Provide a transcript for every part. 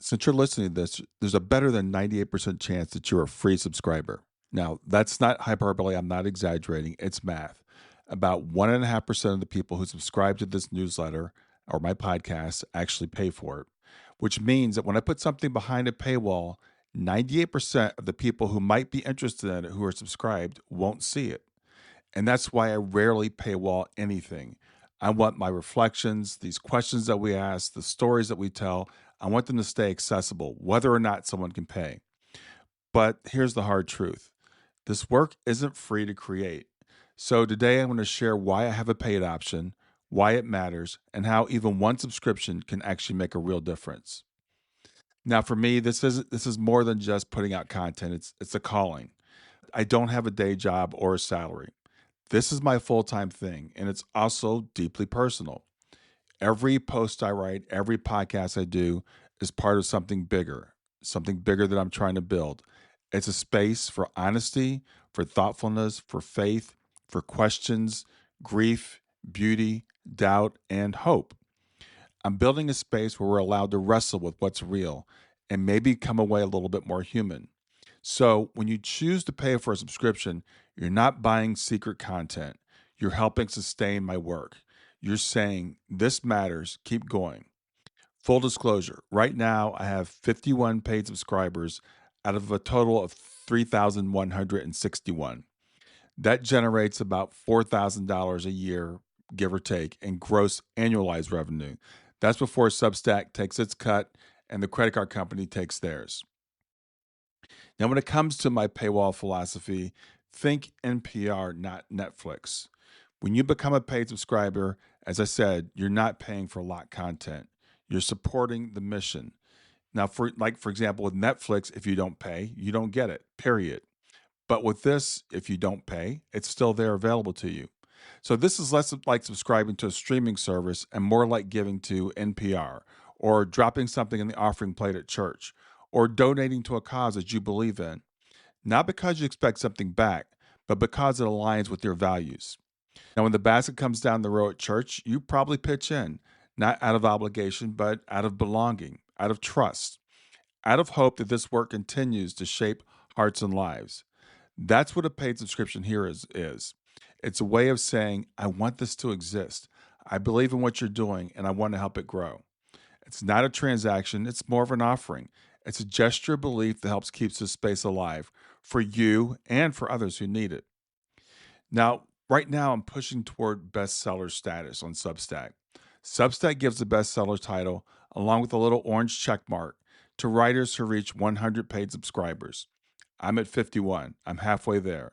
Since you're listening to this, there's a better than 98% chance that you're a free subscriber. Now, that's not hyperbole. I'm not exaggerating. It's math. About 1.5% of the people who subscribe to this newsletter or my podcast actually pay for it, which means that when I put something behind a paywall, 98% of the people who might be interested in it who are subscribed won't see it. And that's why I rarely paywall anything. I want my reflections, these questions that we ask, the stories that we tell, I want them to stay accessible, whether or not someone can pay. But here's the hard truth, this work isn't free to create. So today I'm going to share why I have a paid option, why it matters, and how even one subscription can actually make a real difference. Now, for me, this is more than just putting out content. It's a calling. I don't have a day job or a salary. This is my full time thing, and it's also deeply personal. Every post I write, every podcast I do is part of something bigger that I'm trying to build. It's a space for honesty, for thoughtfulness, for faith, for questions, grief, beauty, doubt, and hope. I'm building a space where we're allowed to wrestle with what's real and maybe come away a little bit more human. So, when you choose to pay for a subscription, you're not buying secret content. You're helping sustain my work. You're saying, this matters, keep going. Full disclosure, right now I have 51 paid subscribers out of a total of 3,161. That generates about $4,000 a year, give or take, in gross annualized revenue. That's before Substack takes its cut and the credit card company takes theirs. Now, when it comes to my paywall philosophy, think NPR, not Netflix. When you become a paid subscriber, as I said, you're not paying for locked content. You're supporting the mission. Now, for example, with Netflix, if you don't pay, you don't get it. Period. But with this, if you don't pay, it's still there available to you. So this is less like subscribing to a streaming service and more like giving to NPR or dropping something in the offering plate at church or donating to a cause that you believe in, not because you expect something back, but because it aligns with your values. Now, when the basket comes down the row at church, you probably pitch in, not out of obligation, but out of belonging, out of trust, out of hope that this work continues to shape hearts and lives. That's what a paid subscription here is. It's a way of saying, I want this to exist. I believe in what you're doing and I want to help it grow. It's not a transaction, it's more of an offering. It's a gesture of belief that helps keep this space alive for you and for others who need it. Now, right now, I'm pushing toward bestseller status on Substack. Substack gives the bestseller title, along with a little orange check mark, to writers who reach 100 paid subscribers. I'm at 51. I'm halfway there.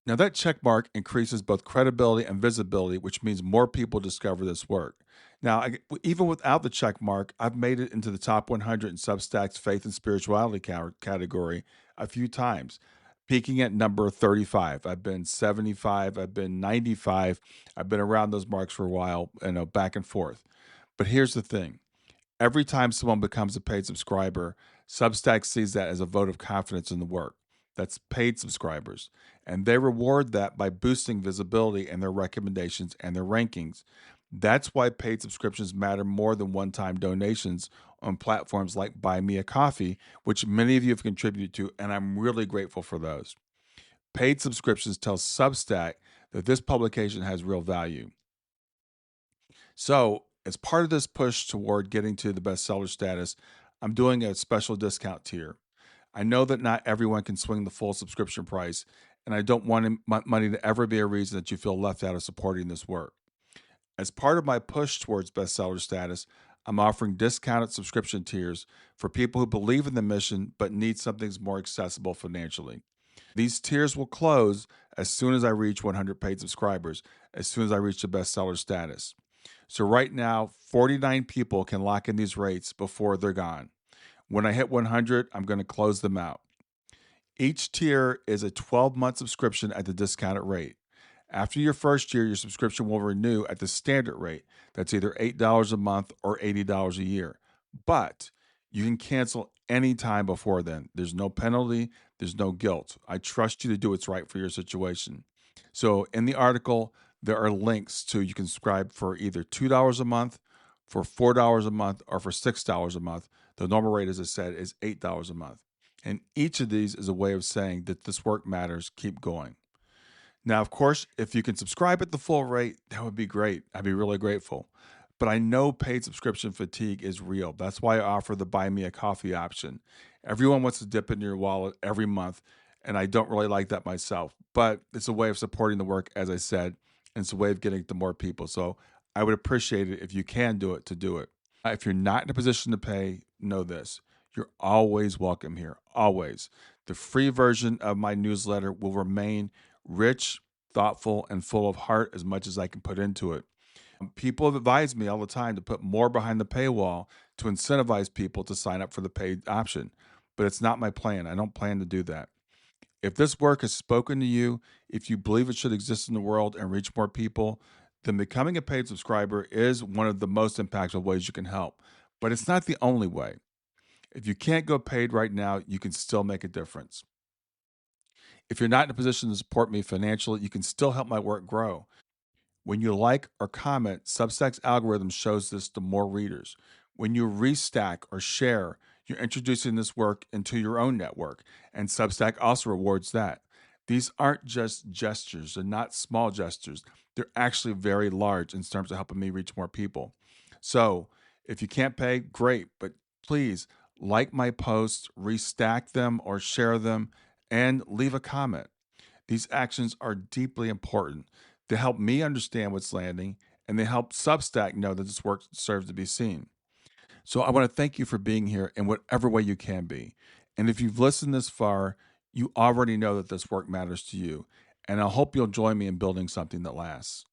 Now, that check mark increases both credibility and visibility, which means more people discover this work. Now, even without the check mark, I've made it into the top 100 in Substack's faith and spirituality category a few times, peaking at number 35. I've been 75, I've been 95, I've been around those marks for a while, back and forth. But here's the thing. Every time someone becomes a paid subscriber, Substack sees that as a vote of confidence in the work. That's paid subscribers. And they reward that by boosting visibility in their recommendations and their rankings. That's why paid subscriptions matter more than one time donations on platforms like Buy Me a Coffee, which many of you have contributed to, and I'm really grateful for those. Paid subscriptions tell Substack that this publication has real value. So, as part of this push toward getting to the bestseller status, I'm doing a special discount tier. I know that not everyone can swing the full subscription price, and I don't want money to ever be a reason that you feel left out of supporting this work. As part of my push towards bestseller status, I'm offering discounted subscription tiers for people who believe in the mission but need something more accessible financially. These tiers will close as soon as I reach 100 paid subscribers, as soon as I reach the bestseller status. So right now, 49 people can lock in these rates before they're gone. When I hit 100, I'm going to close them out. Each tier is a 12-month subscription at the discounted rate. After your first year, your subscription will renew at the standard rate. That's either $8 a month or $80 a year. But you can cancel anytime before then. There's no penalty, there's no guilt. I trust you to do what's right for your situation. So in the article, there are links to you can subscribe for either $2 a month, for $4 a month, or for $6 a month. The normal rate, as I said, is $8 a month. And each of these is a way of saying that this work matters, keep going. Now, of course, if you can subscribe at the full rate, that would be great. I'd be really grateful. But I know paid subscription fatigue is real. That's why I offer the buy me a coffee option. Everyone wants to dip into your wallet every month, and I don't really like that myself. But it's a way of supporting the work, as I said, and it's a way of getting it to more people. So I would appreciate it if you can do it to do it. If you're not in a position to pay, know this: you're always welcome here, always. The free version of my newsletter will remain rich, thoughtful, and full of heart as much as I can put into it. People have advised me all the time to put more behind the paywall to incentivize people to sign up for the paid option, but it's not my plan. I don't plan to do that. If this work has spoken to you, if you believe it should exist in the world and reach more people, then becoming a paid subscriber is one of the most impactful ways you can help. But it's not the only way. If you can't go paid right now, you can still make a difference. If you're not in a position to support me financially, you can still help my work grow. When you like or comment, Substack's algorithm shows this to more readers. When you restack or share, you're introducing this work into your own network, and Substack also rewards that. These aren't just gestures, they're not small gestures. They're actually very large in terms of helping me reach more people. So, if you can't pay, great, but please like my posts, restack them or share them, and leave a comment. These actions are deeply important. They help me understand what's landing, and they help Substack know that this work deserves to be seen. So I want to thank you for being here in whatever way you can be. And if you've listened this far, you already know that this work matters to you. And I hope you'll join me in building something that lasts.